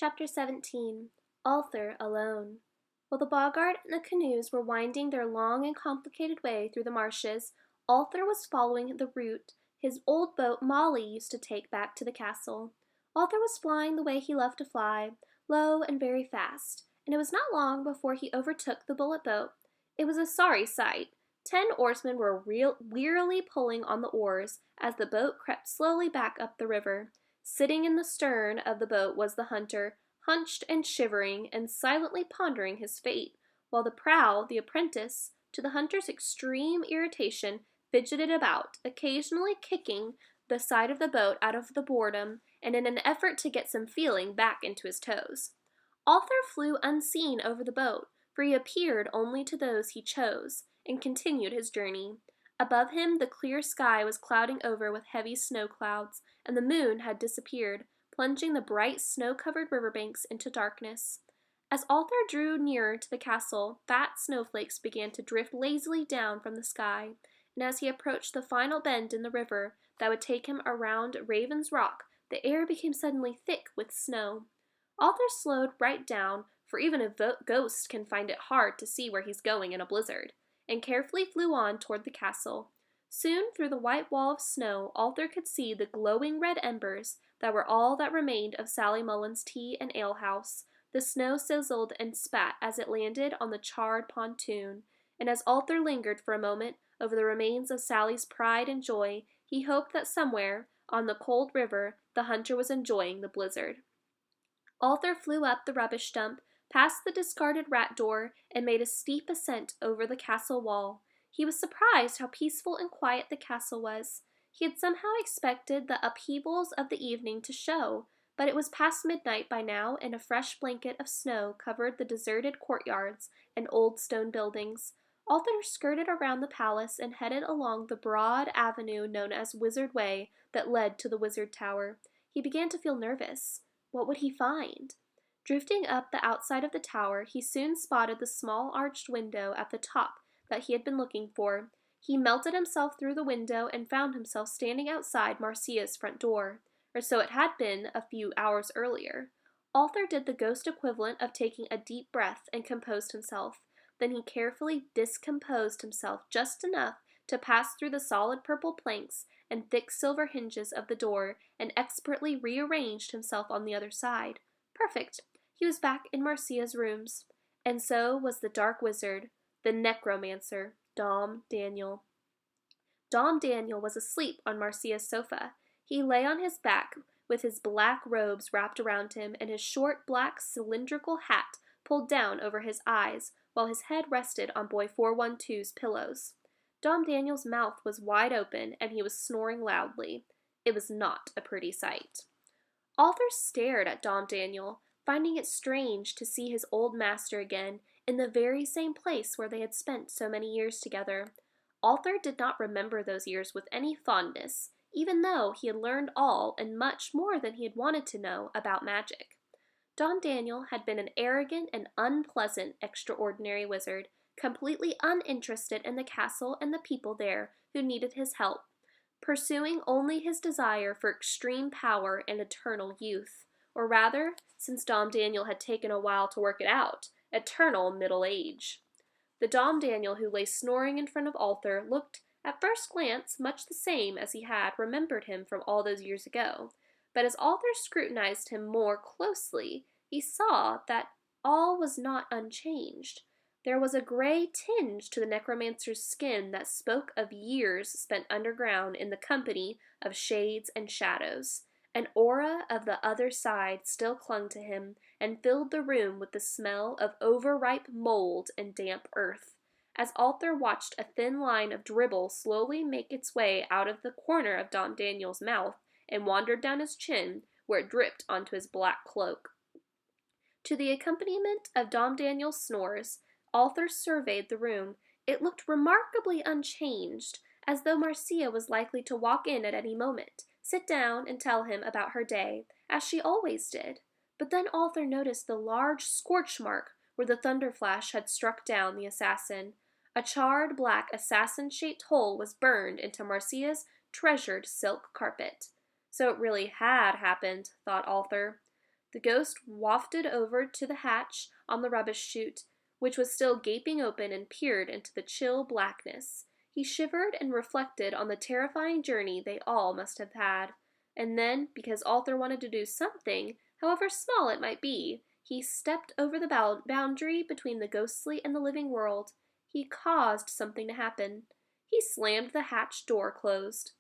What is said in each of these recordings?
Chapter 17 Alther Alone. While the boggart and the canoes were winding their long and complicated way through the marshes, Alther was following the route his old boat Molly used to take back to the castle. Alther was flying the way he loved to fly, low and very fast, and it was not long before he overtook the bullet boat. It was a sorry sight. 10 oarsmen were wearily pulling on the oars as the boat crept slowly back up the river. Sitting in the stern of the boat was the hunter, hunched and shivering and silently pondering his fate, while the prow, the apprentice, to the hunter's extreme irritation, fidgeted about, occasionally kicking the side of the boat out of the boredom and in an effort to get some feeling back into his toes. Alther flew unseen over the boat, for he appeared only to those he chose, and continued his journey. Above him the clear sky was clouding over with heavy snow clouds, and the moon had disappeared, plunging the bright snow-covered riverbanks into darkness. As Alther drew nearer to the castle, fat snowflakes began to drift lazily down from the sky, and as he approached the final bend in the river that would take him around Raven's Rock, the air became suddenly thick with snow. Alther slowed right down, for even a ghost can find it hard to see where he's going in a blizzard, and carefully flew on toward the castle. Soon through the white wall of snow Alther could see the glowing red embers that were all that remained of Sally Mullen's tea and alehouse. The snow sizzled and spat as it landed on the charred pontoon, and as Alther lingered for a moment over the remains of Sally's pride and joy, he hoped that somewhere, on the cold river, the hunter was enjoying the blizzard. Alther flew up the rubbish dump, past the discarded rat door, and made a steep ascent over the castle wall. He was surprised how peaceful and quiet the castle was. He had somehow expected the upheavals of the evening to show, but it was past midnight by now, and a fresh blanket of snow covered the deserted courtyards and old stone buildings. Alther skirted around the palace and headed along the broad avenue known as Wizard Way that led to the Wizard Tower. He began to feel nervous. What would he find? Drifting up the outside of the tower, he soon spotted the small arched window at the top that he had been looking for. He melted himself through the window and found himself standing outside Marcia's front door, or so it had been a few hours earlier. Alther did the ghost equivalent of taking a deep breath and composed himself. Then he carefully discomposed himself just enough to pass through the solid purple planks and thick silver hinges of the door and expertly rearranged himself on the other side. Perfect. He was back in Marcia's rooms. And so was the dark wizard, the necromancer, Dom Daniel. Dom Daniel was asleep on Marcia's sofa. He lay on his back with his black robes wrapped around him and his short black cylindrical hat pulled down over his eyes, while his head rested on Boy 412's pillows. Dom Daniel's mouth was wide open and he was snoring loudly. It was not a pretty sight. Alther stared at Dom Daniel, finding it strange to see his old master again in the very same place where they had spent so many years together. Alther did not remember those years with any fondness, even though he had learned all and much more than he had wanted to know about magic. Dom Daniel had been an arrogant and unpleasant extraordinary wizard, completely uninterested in the castle and the people there who needed his help, pursuing only his desire for extreme power and eternal youth, or rather, since Dom Daniel had taken a while to work it out, eternal middle age. The Dom Daniel who lay snoring in front of Alther looked, at first glance, much the same as he had remembered him from all those years ago, but as Alther scrutinized him more closely, he saw that all was not unchanged. There was a gray tinge to the necromancer's skin that spoke of years spent underground in the company of shades and shadows. An aura of the other side still clung to him and filled the room with the smell of overripe mold and damp earth. As Alther watched a thin line of dribble slowly make its way out of the corner of Dom Daniel's mouth and wandered down his chin, where it dripped onto his black cloak. To the accompaniment of Dom Daniel's snores, Alther surveyed the room. It looked remarkably unchanged, as though Marcia was likely to walk in at any moment, sit down and tell him about her day, as she always did. But then Alther noticed the large scorch mark where the thunder flash had struck down the assassin. A charred black assassin-shaped hole was burned into Marcia's treasured silk carpet. So it really had happened, thought Alther. The ghost wafted over to the hatch on the rubbish chute, which was still gaping open, and peered into the chill blackness. He shivered and reflected on the terrifying journey they all must have had. And then, because Alther wanted to do something, however small it might be, he stepped over the boundary between the ghostly and the living world. He caused something to happen. He slammed the hatch door closed.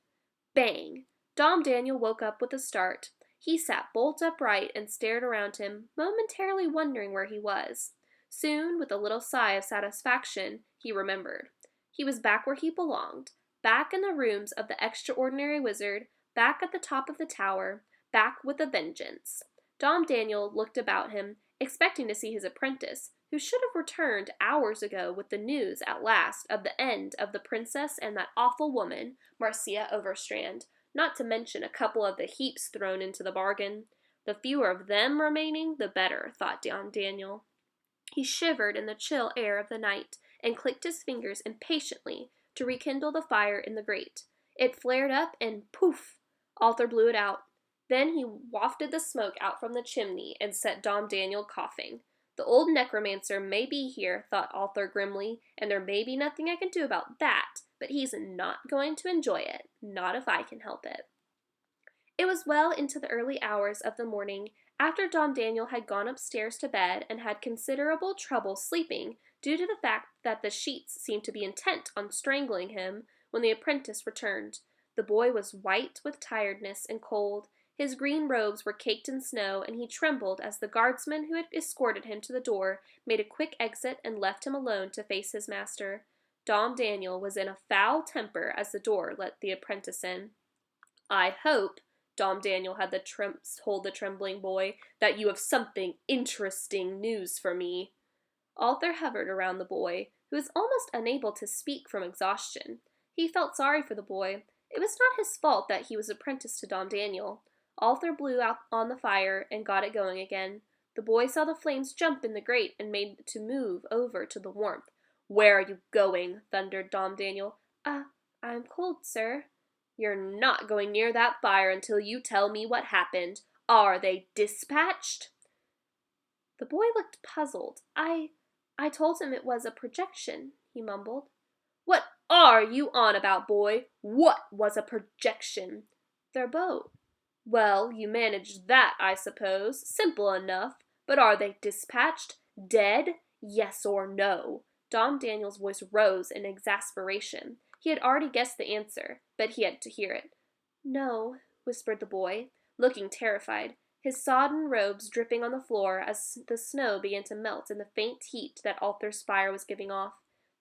Bang! Dom Daniel woke up with a start. He sat bolt upright and stared around him, momentarily wondering where he was. Soon, with a little sigh of satisfaction, he remembered. He was back where he belonged, back in the rooms of the extraordinary wizard, back at the top of the tower, back with a vengeance. Dom Daniel looked about him, expecting to see his apprentice, who should have returned hours ago with the news at last of the end of the princess and that awful woman, Marcia Overstrand, not to mention a couple of the Heaps thrown into the bargain. The fewer of them remaining, the better, thought Dom Daniel. He shivered in the chill air of the night, and clicked his fingers impatiently to rekindle the fire in the grate. It flared up, and poof! Alther blew it out. Then he wafted the smoke out from the chimney and set Dom Daniel coughing. The old necromancer may be here, thought Alther grimly, and there may be nothing I can do about that, but he's not going to enjoy it, not if I can help it. It was well into the early hours of the morning, after Dom Daniel had gone upstairs to bed and had considerable trouble sleeping due to the fact that the sheets seemed to be intent on strangling him, when the apprentice returned. The boy was white with tiredness and cold. His green robes were caked in snow, and he trembled as the guardsman who had escorted him to the door made a quick exit and left him alone to face his master. Dom Daniel was in a foul temper as the door let the apprentice in. "I hope," Dom Daniel had told the trembling boy, "that you have something interesting news for me." Alther hovered around the boy, who was almost unable to speak from exhaustion. He felt sorry for the boy. It was not his fault that he was apprenticed to Dom Daniel. Alther blew out on the fire and got it going again. The boy saw the flames jump in the grate and made to move over to the warmth. "Where are you going?" thundered Dom Daniel. I'm cold, sir." "You're not going near that fire until you tell me what happened. Are they dispatched?" The boy looked puzzled. I told him it was a projection," he mumbled. "What are you on about, boy? What was a projection?" "Their boat." "Well, you managed that, I suppose. Simple enough. But are they dispatched? Dead? Yes or no?" Dom Daniel's voice rose in exasperation. He had already guessed the answer, but he had to hear it. "No," whispered the boy, looking terrified, his sodden robes dripping on the floor as the snow began to melt in the faint heat that Alther's fire was giving off.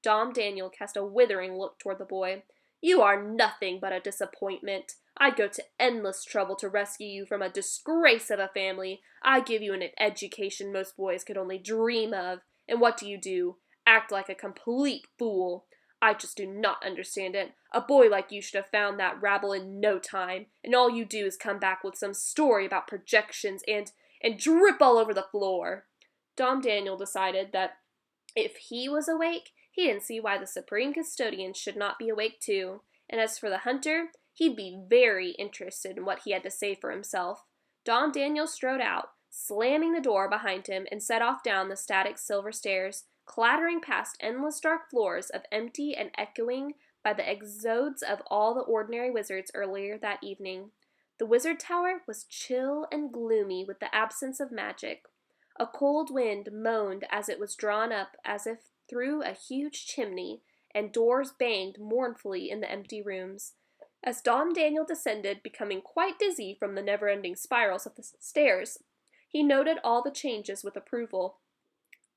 Dom Daniel cast a withering look toward the boy. "You are nothing but a disappointment. I'd go to endless trouble to rescue you from a disgrace of a family. I give you an education most boys could only dream of. And what do? Act like a complete fool. I just do not understand it. A boy like you should have found that rabble in no time, and all you do is come back with some story about projections and drip all over the floor." Dom Daniel decided that if he was awake, he didn't see why the Supreme Custodian should not be awake too, and as for the hunter, he'd be very interested in what he had to say for himself. Dom Daniel strode out, slamming the door behind him, and set off down the static silver stairs, clattering past endless dark floors of empty and echoing by the exodes of all the ordinary wizards earlier that evening. The wizard tower was chill and gloomy with the absence of magic. A cold wind moaned as it was drawn up as if through a huge chimney, and doors banged mournfully in the empty rooms. As Dom Daniel descended, becoming quite dizzy from the never-ending spirals of the stairs, he noted all the changes with approval.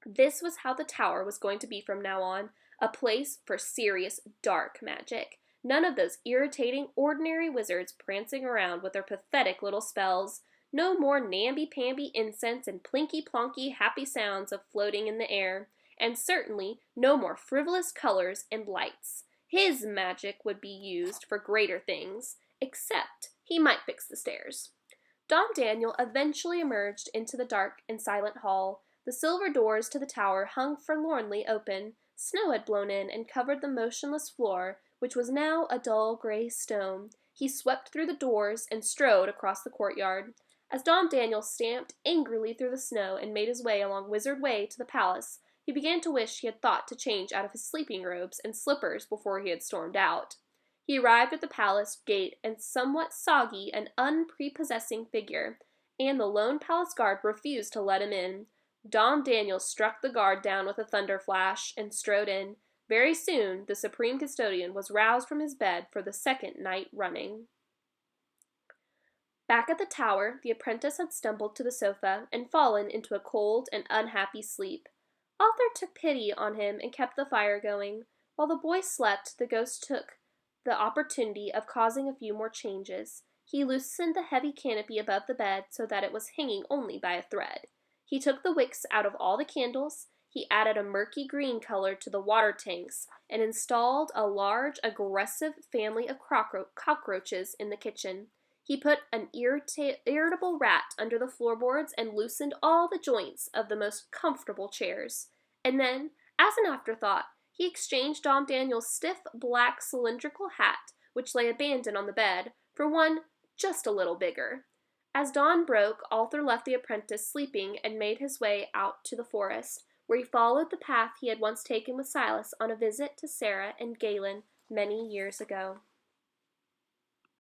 This was how the tower was going to be from now on, a place for serious dark magic. None of those irritating ordinary wizards prancing around with their pathetic little spells. No more namby-pamby incense and plinky-plonky happy sounds of floating in the air. And certainly no more frivolous colors and lights. His magic would be used for greater things, except he might fix the stairs. Dom Daniel eventually emerged into the dark and silent hall. The silver doors to the tower hung forlornly open. Snow had blown in and covered the motionless floor, which was now a dull gray stone. He swept through the doors and strode across the courtyard. As Dom Daniel stamped angrily through the snow and made his way along Wizard Way to the palace, he began to wish he had thought to change out of his sleeping robes and slippers before he had stormed out. He arrived at the palace gate a somewhat soggy and unprepossessing figure, and the lone palace guard refused to let him in. Dom Daniel struck the guard down with a thunder flash and strode in. Very soon the supreme custodian was roused from his bed for the second night running. Back at the tower, the apprentice had stumbled to the sofa and fallen into a cold and unhappy sleep. Alther took pity on him and kept the fire going. While the boy slept, the ghost took the opportunity of causing a few more changes. He loosened the heavy canopy above the bed so that it was hanging only by a thread. He took the wicks out of all the candles. He added a murky green color to the water tanks and installed a large, aggressive family of cockroaches in the kitchen. He put an irritable rat under the floorboards and loosened all the joints of the most comfortable chairs. And then, as an afterthought, he exchanged Dom Daniel's stiff, black, cylindrical hat, which lay abandoned on the bed, for one just a little bigger. As dawn broke, Alther left the apprentice sleeping and made his way out to the forest, where he followed the path he had once taken with Silas on a visit to Sarah and Galen many years ago.